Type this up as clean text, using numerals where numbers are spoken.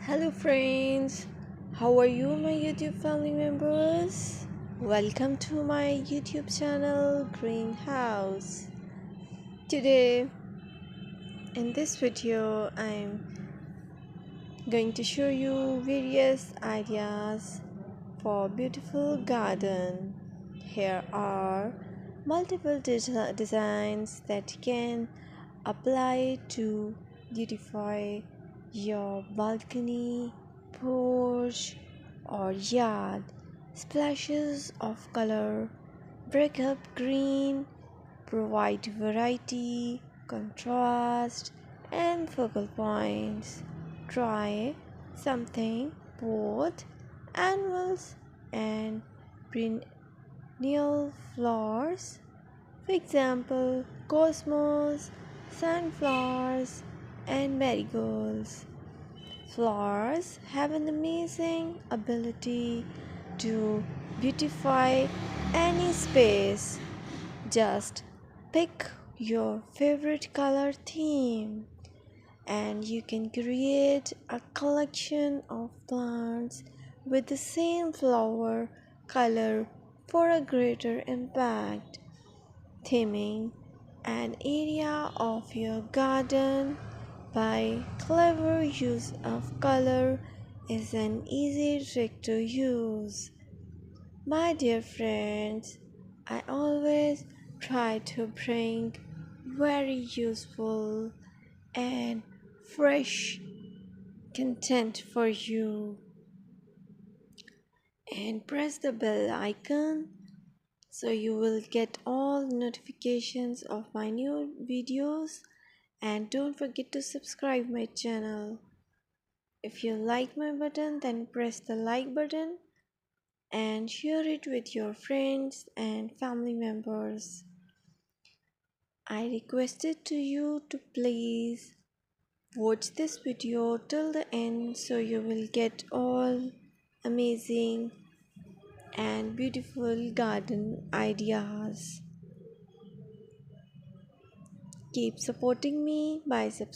Hello, friends. How are you, my YouTube family members? Welcome to my YouTube channel, Greenhouse. Today, in this video, I'm going to show you various ideas for beautiful garden. Here are multiple designs that you can apply to beautify your balcony, porch, or yard. Splashes of color break up green, provide variety, contrast, and focal points. Try something both annuals and perennial flowers. For example, cosmos, sunflowers, and marigolds. Flowers have an amazing ability to beautify any space. Just pick your favorite color theme and you can create a collection of plants with the same flower color for a greater impact. Theming an area of your garden by clever use of color is an easy trick to use. My dear friends, I always try to bring very useful and fresh content for you, and press the bell icon so you will get all notifications of my new videos, and don't forget to subscribe my channel. If you like my button, then press the like button and share it with your friends and family members. I requested to you to please watch this video till the end so you will get all amazing and beautiful garden ideas. Keep supporting me by subscribing.